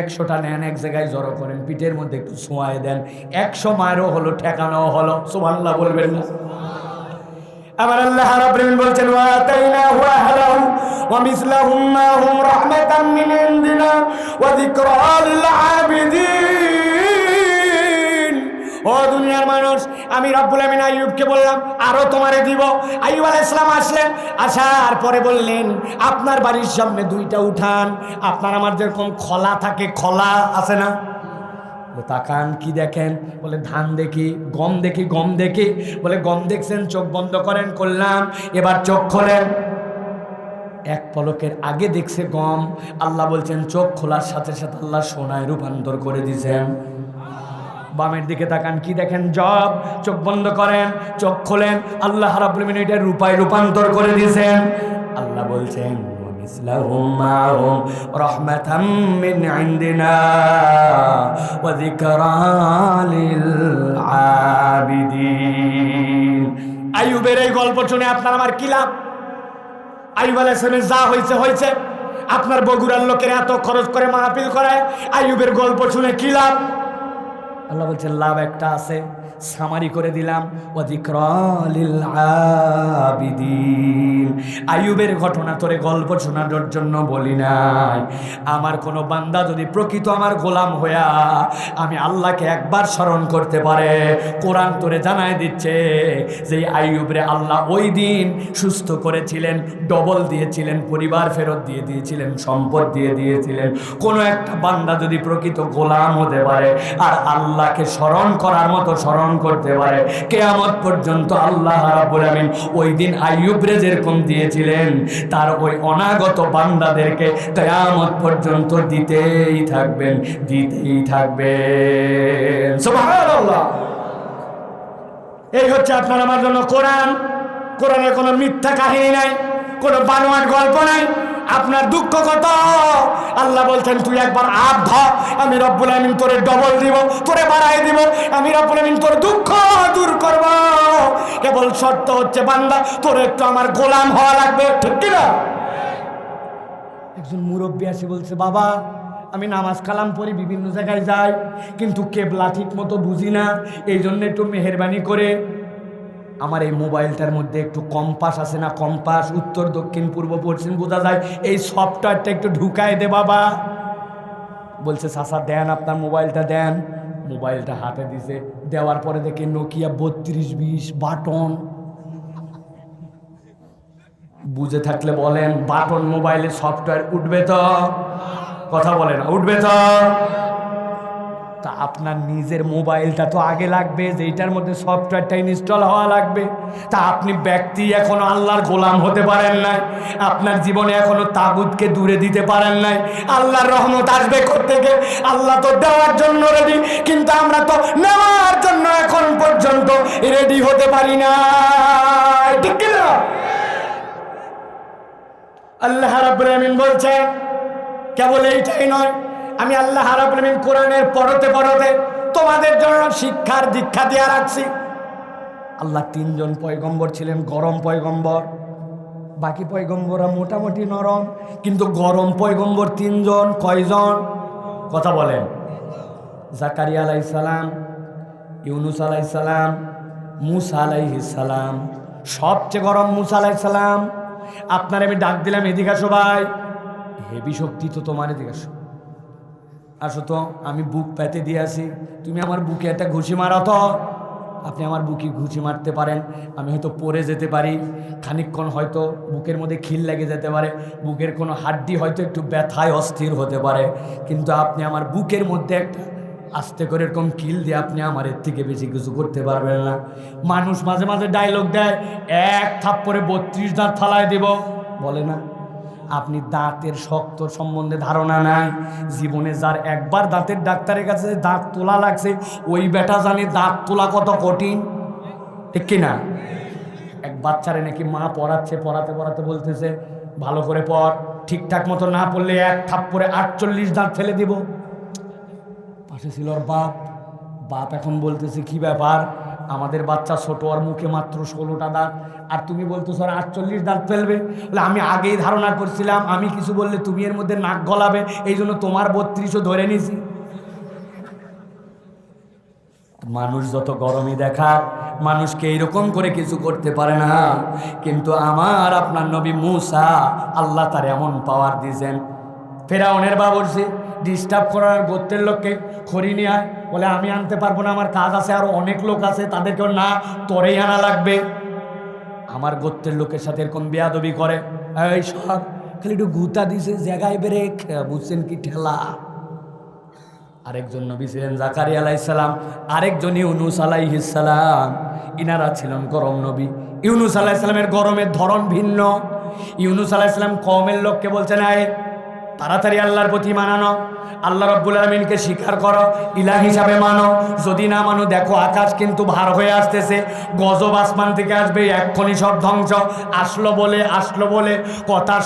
100টা নেন, এক জায়গায় জড়ো করেন, পিঠের মধ্যে একটু ছোঁয়ায় দেন, 100 মায়েরও হলো, ঠেকানো হলো। সুবহানাল্লাহ বলবেন না? আবার আল্লাহ রাব্বুল আলামিন বলছেন ওয়া আতাইনাহু আহলাহু ওয়া মিসলাহুম মাহুম রাহমাতাম মিন ইনদিনা ওয়া যিকরা লিল আবিদিন। ও দুনিয়ার মানুষ, আমি রব্বুল আমিন আইয়ুবকে বললাম আরো তোমারে দিব। আইয়ুব আলাইহিস সালাম আসলেন, আসার পরে বললেন আপনার বাড়ির সামনে 2টা উঠান, আপনার আমার যেরকম খলা থাকে, খলা আছে না, তাকান কি দেখেন? বলে ধান দেখি, গম দেখি, গম দেখি। বলে গম দেখছেন, চোখ বন্ধ করেন, করলাম। এবার চোখ খোলেন। এক পলকের আগে দেখছে গম, আল্লাহ বলছেন চোখ খোলার সাথে সাথে আল্লাহ সোনায় রূপান্তর করে দিয়েছেন। বামের দিকে তাকান, কি দেখেন? জব। চোখ বন্ধ করেন, চোখ খোলেন, আল্লাহ রাব্বুল আলামিন এটা রূপায় রূপান্তর করে দিয়েছেন। আল্লাহ বলছেন মিসলাহুম মাহুম রাহমাতাম মিন ইনদিনা ওয়া যিকরা লিল আবিদিন। আইয়ুবের এই গল্প শুনে আপনার আমার কি লাভ? আইয়ুব আলাইহিস সালামের যা হয়েছে হয়েছে, আপনার বগুড়ার লোকের এত খরচ করে মাহফিল করায়, আইয়ুবের গল্প শুনে কি লাভ? আল্লাহ বলছেন লাভ একটা আছে, সামারি করে দিলাম, ওয়া যিকরা লিল আবিদিন। আইয়ুবের ঘটনা তোরে গল্প শোনানোর জন্য বলি নাই। আমার কোনো বান্দা যদি প্রকৃত আমার গোলাম হইয়া আমি আল্লাহকে একবার স্মরণ করতে পারে, কোরআন তোরে জানায় দিচ্ছে যে আইয়ুবরে আল্লাহ ওই দিন সুস্থ করেছিলেন, ডবল দিয়েছিলেন, পরিবার ফেরত দিয়ে দিয়েছিলেন, সম্পদ দিয়ে দিয়েছিলেন। কোনো একটা বান্দা যদি প্রকৃত গোলাম হতে পারে আর আল্লাহকে স্মরণ করার মতো স্মরণ করতে পারে, কিয়ামত পর্যন্ত আল্লাহ রাব্বুল আমিন ওই দিন আইয়ুবরে যেরকম দিয়েছিলেন তার ওই অনাগত বান্দাদেরকে কিয়ামত পর্যন্ত দিতেই থাকবেন, দিতেই থাকবেন। সুবহানাল্লাহ। এই হচ্ছে আপনার আমার জন্য কোরআন। কোরআনে কোনো মিথ্যা কাহিনী নাই, কোনো বানোয়াট গল্প নাই। আপনার দুঃখ কত? আল্লাহ বলছেন তুই একবার আপ ধর, আমি রব্বুল আমিন তোরে ডবল দিব, তোরে বাড়াই দিব, আমি রব্বুল আমিন তোর দুঃখ দূর করব। কেবল শর্ত হচ্ছে বান্দা তোর একটু আমার গোলাম হওয়া লাগবে, ঠিক কি না? একজন মুরব্বী আসে বলছে, বাবা আমি নামাজ কালাম পড়ি, বিভিন্ন জায়গায় যাই, কিন্তু কেবলা ঠিক মতো বুঝি না, এই জন্য একটু মেহেরবানি করে আমার এই মোবাইলটার মধ্যে একটু কম্পাস আছে না, কম্পাস উত্তর দক্ষিণ পূর্ব পশ্চিম বোঝা যায়, এই সফটওয়্যারটা একটু ঢুকায় দে বাবা। বলছে চাচা দেন, আপনার মোবাইলটা দেন। মোবাইলটা হাতে দিছে, দেওয়ার পরে দেখে নোকিয়া 3220 বাটন। বুঝে থাকলে বলেন বাটন মোবাইলে সফটওয়্যার উঠবে তো? কথা বলে না, উঠবে তো? তা আপনার নিজের মোবাইলটা তো আগে লাগবে, যেটার মধ্যে সফটওয়্যারটা ইনস্টল হওয়া লাগবে। তা আপনি ব্যক্তি এখনো আল্লাহর গোলাম হতে পারেন নাই, আপনার জীবনে এখনো তাগুতকে দূরে দিতে পারেন নাই। আল্লাহর রহমত আসবে কোত্থেকে? আল্লাহ তো দেওয়ার জন্য রেডি, কিন্তু আমরা তো নেওয়ার জন্য এখন পর্যন্ত রেডি হতে পারি না, ঠিক কি না? আল্লাহ রাব্বুল আমিন বলছেন কেবল এইটাই নয়, আমি আল্লাহ রাব্বুল আমিন কোরআনের পড়তে পড়তে তোমাদের জন্য শিক্ষার দীক্ষা দিয়ে রাখছি। আল্লাহ 3জন পয়গম্বর ছিলেন, গরম পয়গম্বর। বাকি পয়গম্বররা মোটামুটি নরম, কিন্তু গরম পয়গম্বর 3জন। কয়জন? কথা বলেন। জাকারিয়া আলাইহিস সালাম, ইউনুস আলাইহিস সালাম, মুসা আলাইহিস সালাম। সবচেয়ে গরম মুসা আলাইহিস সালাম। আপনার আমি ডাক দিলাম, এদিকে আসো ভাই, হেভি শক্তি তো তোমার, এদিকে আসো, আসো তো, আমি বুক পেতে দিয়ে আসি, তুমি আমার বুকে একটা ঘুষি মারো তো। আপনি আমার বুকে ঘুষি মারতে পারেন, আমি হয়তো পড়ে যেতে পারি, খানিকক্ষণ হয়তো বুকের মধ্যে খিল লেগে যেতে পারে, বুকের কোনো হাড্ডি হয়তো একটু ব্যথায় অস্থির হতে পারে, কিন্তু আপনি আমার বুকের মধ্যে একটা আস্তে করে এরকম কিল দিয়ে আপনি আমার এর থেকে বেশি কিছু করতে পারবেন না। মানুষ মাঝে মাঝে ডায়লগ দেয়, এক থাপ্পড়ে 32 দাঁত ফালায় দেব, বলে না? আপনি দাঁতের শক্ত সম্বন্ধে ধারণা নাই। জীবনে যার একবার দাঁতের ডাক্তারের কাছে দাঁত তোলা লাগছে, ওই বেটা জানে দাঁত তোলা কত কঠিন, ঠিক কিনা? এক বাচ্চারে নাকি মা পড়াচ্ছে, পড়াতে পড়াতে বলতেছে ভালো করে পড়, ঠিকঠাক মতো না পড়লে এক থাপ্পড়ে 48 দাঁত ফেলে দিব। পাশে ছিল ওর বাপ। বাপ এখন বলতেছে কি ব্যাপার, আমাদের বাচ্চা ছোট, ওর মুখে মাত্র 16টা দাঁত, আর তুমি বলতেছো আর 48 দাঁত ফেলবে। বলে আমি আগেই ধারণা করছিলাম আমি কিছু বললে তুমি এর মধ্যে নাক গলাবে, এই জন্য তোমার 32ও ধরে নিছি। মানুষ যত গরমই দেখা, মানুষকে এইরকম করে কিছু করতে পারে না, কিন্তু আমার আপনার নবী মূসা আল্লাহ তার এমন পাওয়ার দিয়েছেন। ফেরাউনের বাবরসি ডিস্টার্ব করার গোত্রের লোককে খড়ি নিয়ে আয়, বলে আমি আনতে পারবো না, আমার কাজ আছে, আরো অনেক লোক আছে, তাদেরকেও না তোরেই আনা লাগবে। আমার গোত্রের লোকের সাথে এরকম বেয়াদবি করে, এই সব খালি একটু গুতা দিছে জায়গায় ব্রেক, বুঝছেন কি ঠেলা। আরেকজন নবী ছিলেন জাকারিয়া আলাইহিস সালাম, আরেকজন ইউনুস আলাইহিস সালাম। ইনারা ছিলেন গরম নবী। ইউনুস আলাইহিস সালামের গরমের ধরন ভিন্ন। ইউনুস আলাইহিস সালাম কওমের লোককে বলছেন, আয় তাড়াতাড়ি আল্লাহর প্রতি মানানো, আল্লাহ রাব্বুল আলামিনকে স্বীকার করো, ইলাহ হিসাবে মানো, যদি না মানো দেখো আকাশ কিন্তু ভার হয়ে আসতেছে, গজব আসমান থেকে আসবে, এক্ষুনি সব ধ্বংস। আসলো বলে কথা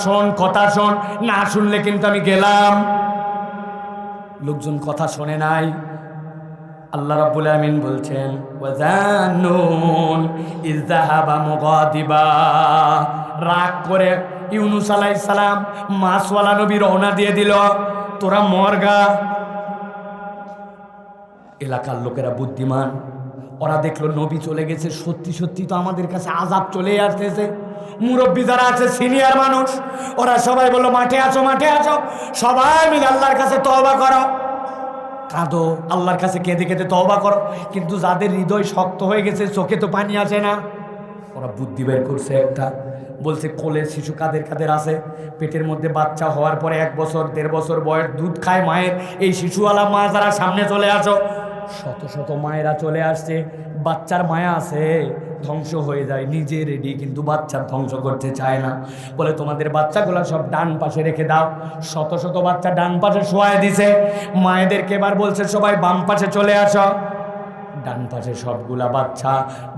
শোন, না শুনলে কিন্তু আমি গেলাম। লোকজন কথা শোনে নাই। আল্লাহ রাব্বুল আমিন বলছেন ওয়াজান্নুন ইয যাহাবা মুগাদিবা, রাগ করে ইউনুস আলাইহিস সালাম মাছওয়ালা নবী রওনা দিয়ে দিল, তোরা মরগা। এলাকার লোকেরা বুদ্ধিমান, ওরা দেখলো নবী চলে গেছে, সত্যি সত্যি তো আমাদের কাছে আযাব চলে আসতেছে। মুরব্বী যারা আছে সিনিয়র মানুষ, ওরা সবাই বললো মাঠে আছো, সবাই মিলে আল্লাহর কাছে তওবা করো, কাঁদো, আল্লাহর কাছে কেঁদে কেঁদে তওবা করো। কিন্তু যাদের হৃদয় শক্ত হয়ে গেছে, চোখে তো পানি আসে না, ওরা বুদ্ধি বের করছে একটা, বলছে কোলের শিশু কাদের আছে, পেটের মধ্যে বাচ্চা হওয়ার পরে 1 বছর 1.5 বছর বয়স দুধ খায় মায়ের, এই শিশুওয়ালা মা যারা সামনে চলে আসো। শত শত মায়েরা চলে আসছে, বাচ্চার মায়া আছে, ধ্বংস হয়ে যায়, নিজে রেডি কিন্তু বাচ্চার ধ্বংস করতে চায় না। বলে তোমাদের বাচ্চাগুলো সব ডান পাশে রেখে দাও। শত শত বাচ্চা ডান পাশে শোয়ায় দিছে, মায়েদেরকে এবার বলছে সবাই বাম পাশে চলে আসো। ডান পাশে সবগুলা বাচ্চা,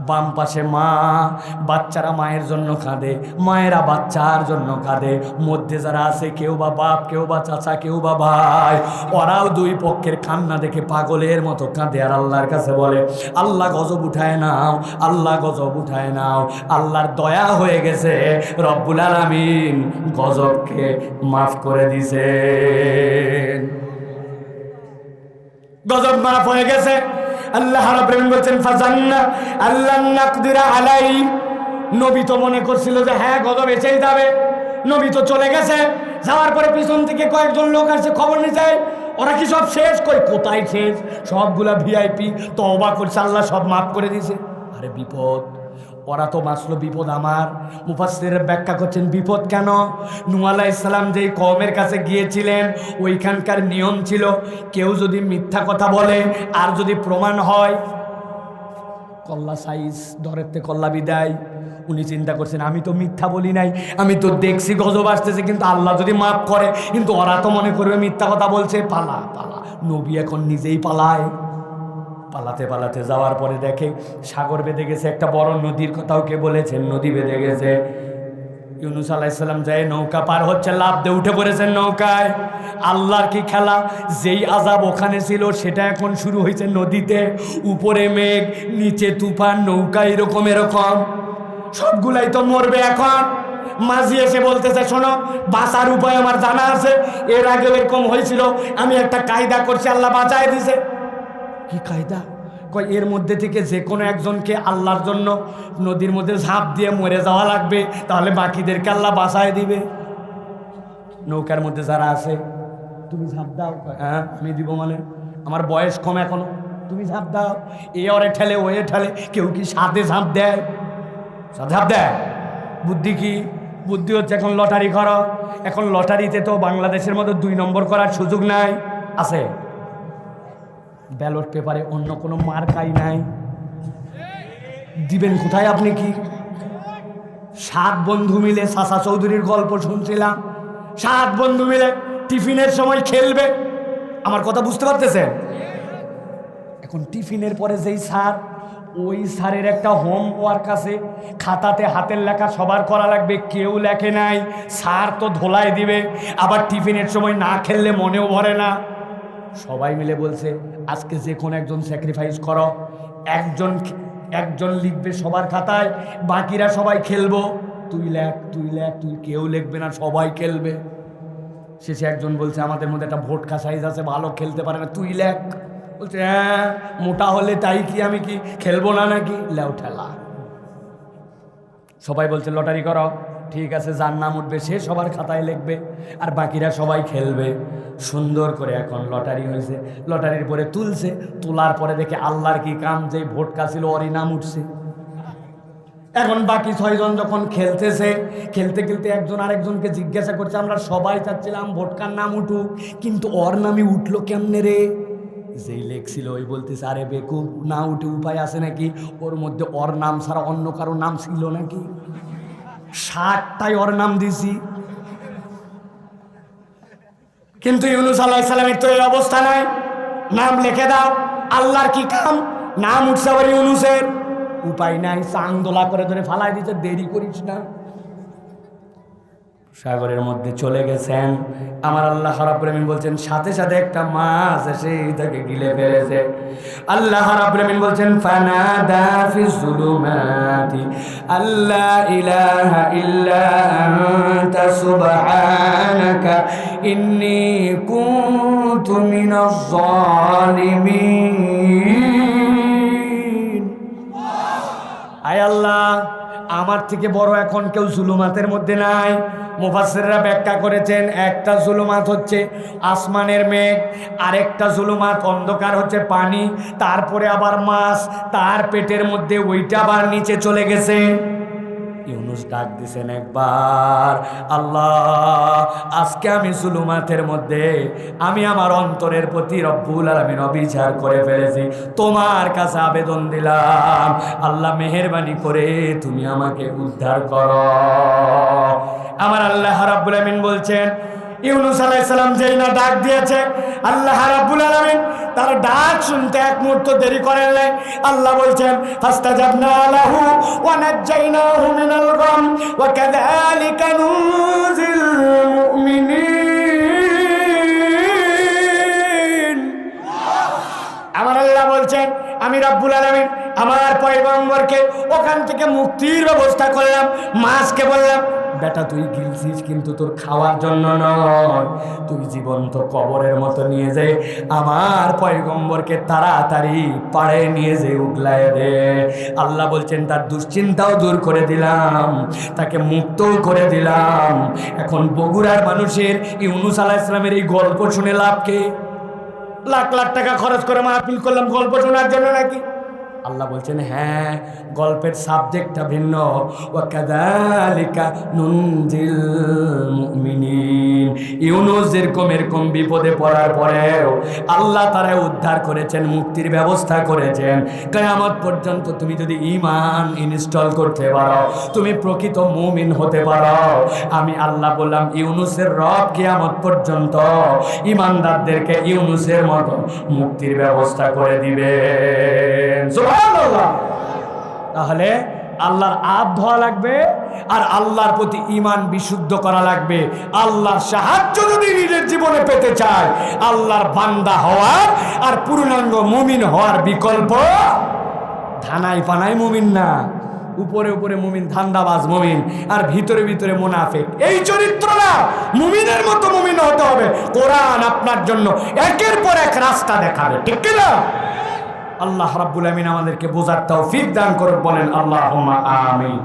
বাম পাশে মা। বাচ্চারা মায়ের জন্য কাঁদে, মায়েরা বাচ্চার জন্য কাঁদে, মধ্যে যারা আছে কেউ বা বাপ, কেউ বা চাচা, কেউ বা ভাই, ওরাও দুই পক্ষের কান্না দেখে পাগলের মতো কাঁদে আর আল্লাহর কাছে বলে আল্লাহ গজব উঠায় নাও, আল্লাহ গজব উঠায় নাও। আল্লাহর দয়া হয়ে গেছে, রব্বুল আলামিন গজবকে মাফ করে দিছে, গজব মাফ হয়ে গেছে। আল্লাহ রাব্বুল আলামিন বলছেন ফাজান্না আল্লাহ নাকদিরা আলাই। নবী তো মনে করছিল যে হ্যাঁ গজব এসেই যাবে, নবী তো চলে গেছে, যাওয়ার পরে পিছন থেকে কয়েকজন লোক আসছে খবর নিতে, ওরা কি সব শেষ? কোথায় শেষ, সবগুলা ভিআইপি তওবা করছে, আল্লাহ সব মাফ করে দিয়েছে। আরে বিপদ, ওরা তো বাঁচলো, বিপদ আমার। মুফাসসিররা ব্যাখ্যা করছেন বিপদ কেন। নূহ আলাইহিস সালাম যেই কওমের কাছে গিয়েছিলেন, ওইখানকার নিয়ম ছিল কেউ যদি মিথ্যা কথা বলে আর যদি প্রমাণ হয়, কল্লা সাইজ ধরেতে কল্লা বিদায়। উনি চিন্তা করছেন আমি তো মিথ্যা বলি নাই, আমি তো দেখছি গজব আসতেছে, কিন্তু আল্লাহ যদি মাফ করে, কিন্তু ওরা তো মনে করবে মিথ্যা কথা বলছে, পালা। নবী এখন নিজেই পালায়। পালাতে যাওয়ার পরে দেখে সাগর বেঁধে গেছে, একটা বড় নদীর কথাও কে বলেছেন, নদী বেঁধে গেছে। ইউনুস আলাইহিস সালাম যায় নৌকা পার হচ্ছে, লাফ দিয়ে উঠে পড়েছেন নৌকায়। আল্লাহর কি খেলা, যেই আযাব ওখানে ছিল সেটা এখন শুরু হয়েছে নদীতে। উপরে মেঘ, নিচে তুফান, নৌকা এরকম সবগুলাই তো মরবে এখন। মাঝি এসে বলতেছে শোনো, বাঁচার উপায় আমার জানা আছে, এর আগে এরকম হয়েছিল, আমি একটা কায়দা করছি, আল্লাহ বাঁচায় দিছে। কি কায়দা? কয় এর মধ্যে থেকে যে কোনো একজনকে আল্লাহর জন্য নদীর মধ্যে ঝাঁপ দিয়ে মরে যাওয়া লাগবে, তাহলে বাকিদেরকে আল্লাহ বাঁচায় দিবে। নৌকার মধ্যে যারা আছে, তুমি ঝাঁপ দাও। হ্যাঁ আমি দিব, মানে আমার বয়স কম এখনো, তুমি ঝাঁপ দাও। এ ওরে ঠেলে ওয়ে ঠেলে, কেউ কি সাথে ঝাঁপ দেয়? ঝাঁপ দেয়। বুদ্ধি কি? বুদ্ধি হচ্ছে এখন লটারি করো। এখন লটারিতে তো বাংলাদেশের মতো 2 নম্বর করার সুযোগ নাই, আছে ব্যালট পেপারে অন্য কোনো মার্কাই নাই, দিবেন কোথায় আপনি? কি 7 বন্ধু মিলে চাচা চৌধুরীর গল্প শুনছিলাম, 7 বন্ধু মিলে টিফিনের সময় খেলবে। আমার কথা বুঝতে পারতেছেন? এখন টিফিনের পরে যেই স্যার, ওই স্যারের একটা হোমওয়ার্ক আছে, খাতাতে হাতের লেখা সবার করা লাগবে, কেউ লেখে নাই। স্যার তো ধোলাই দিবে, আবার টিফিনের সময় না খেললে মনেও ভরে না। সবাই মিলে বলছে আজকে যে কোনো একজন স্যাক্রিফাইস করো, একজন লিখবে সবার খাতায়, বাকিরা সবাই খেলবো। তুই লেখ, তুই কেউ লিখবে না, সবাই খেলবে। শেষে একজন বলছে আমাদের মধ্যে একটা ভোটকা সাইজ আছে, ভালো খেলতে পারে না, তুই লেখ। বলছে হ্যাঁ, মোটা হলে তাই কি আমি কি খেলবো না নাকি? লেও ঠেলা। সবাই বলছে লটারি করো। ঠিক আছে, যার নাম উঠবে সে সবার খাতায় লিখবে, আর বাকিরা সবাই খেলবে। সুন্দর করে এখন লটারি হয়েছে। লটারির পরে তুলছে, তোলার পরে দেখে আল্লাহর কি কাম, যে ভোটকা ছিল ওরই নাম উঠছে। এখন বাকি 6 জন যখন খেলতেছে, খেলতে খেলতে একজন আরেকজনকে জিজ্ঞাসা করছে, আমরা সবাই চাচ্ছিলাম ভোটকার নাম উঠুক, কিন্তু ওর নামই উঠলো কেমনে রে? যেই লেখছিল ওই বলতেছে, আরে বেকুব, না উঠে উপায় আছে নাকি? ওর মধ্যে ওর নাম ছাড়া অন্য কারো নাম ছিল নাকি? 60টাই ওর নাম দিছি। কিন্তু ইউনূস আলাইহিস সালামের তো এই অবস্থা নাই। নাম লিখে দাও, আল্লাহর কি কাম, নাম উঠছে আবার ইউনূসের। উপায় নাই, চাংদোলা করে ধরে ফালাই দিতে, দেরি করিস না। সাগরের মধ্যে চলে গেছেন। আমার আল্লাহ রাব্বুল আমিন বলছেন সাথে সাথে একটা মাছ এসে তাকে গিলে ফেলেছে। আল্লাহ রাব্বুল আমিন বলছেন ফানাদা ফিজ যুলুমাতি আল্লা ইলাহা ইল্লা আনতা সুবহানাকা ইন্নী কুনতু মিনাজ জালিমিন। আয় আল্লাহ, আমার থেকে বড় এখন কেউ জুলুমাতের মধ্যে নাই। মুফাসসিররা ব্যাখ্যা করেছেন, একটা জুলুমাত হচ্ছে আসমানের মেঘ, আরেকটা জুলুমাত অন্ধকার হচ্ছে পানি, তারপরে আবার মাছ, তার পেটের মধ্যে ওইটা আবার নিচে চলে গেছে। ইউনূস ডাক দিছেন একবার, আল্লাহ আজকে আমি জুলুমাতের মধ্যে, আমি আমার অন্তরের প্রতি রব্বুল আলামিন অবিচার করে ফেলেছি, তোমার কাছে আবেদন দিলাম, আল্লাহ মেহেরবানি করে তুমি আমাকে উদ্ধার করো। আমার আল্লাহ রাব্বুল আলামিন বলছেন, ইউনূস আলাইহিস সালাম যেই না ডাক দিয়েছে, আল্লাহ রাব্বুল আলামিন তার ডাক শুনতে এক মুহূর্ত দেরি করেন নাই। আল্লাহ বলছেন ফাস্তাজাবনা লাহু ওয়া নাজ্জাইনাহু মিনাল গাম ওয়া কাযালিকা নুজিল মুমিনিন। আমার আল্লাহ বলছেন আমি রাব্বুল আলামিন আমার পয়গম্বরকে ওখান থেকে মুক্তির ব্যবস্থা করলাম। মাছকে বললাম, বেটা তুই গিলছিস কিন্তু তোর খাওয়ার জন্য নয়, তুই জীবন্ত কবরের মতো নিয়ে যাই আমার পয়গম্বরকে তাড়াতাড়ি পাড়ে নিয়ে যে উগলায় দে। আল্লাহ বলছেন তার দুশ্চিন্তাও দূর করে দিলাম, তাকে মুক্তও করে দিলাম। এখন বগুড়ার মানুষের ইউনূস আলাইহিস সালামের এই গল্প শুনে লাভ কি? লাখ লাখ টাকা খরচ করে মাহফিল করলাম গল্প শোনার জন্য নাকি? আল্লাহ বলছেন হ্যাঁ, গল্পের সাবজেক্টটা ভিন্ন। ওয়া কাযালিকা নুনজিল মুমিনিন। ইউনূস যেরকম এরকম বিপদে পড়ার পরেও আল্লাহ তারা উদ্ধার করেছেন, মুক্তির ব্যবস্থা করেছেন। কিয়ামত পর্যন্ত তুমি যদি ঈমান ইনস্টল করতে পারো, তুমি প্রকৃত মুমিন হতে পারো, আমি আল্লাহ বললাম ইউনূসের রব কিয়ামত পর্যন্ত ঈমানদারদেরকে ইউনূসের মতো মুক্তির ব্যবস্থা করে দিবেন। সুবহানাল্লাহ। তাহলে আল্লাহর আব ধোয়া লাগবে, আর আল্লাহর প্রতি ঈমান বিশুদ্ধ করা লাগবে। আল্লাহর সাহায্য যদি নিজের জীবনে পেতে চায়, আল্লাহর বান্দা হওয়ার আর পূর্ণাঙ্গ মুমিন হওয়ার বিকল্প ধানাই পানাই মুমিন না। উপরে উপরে মুমিন, ধান্দাবাজ মুমিন, আর ভিতরে ভিতরে মুনাফিক, এই চরিত্র না। মুমিনের মতো মুমিন হতে হবে। কোরআন আপনার জন্য একের পর এক রাস্তা দেখাবে, ঠিক কিনা? আল্লাহ রাব্বুল আমিন আমাদেরকে বোঝার তৌফিক দান করুন, বলেন আল্লাহুম্মা আমিন।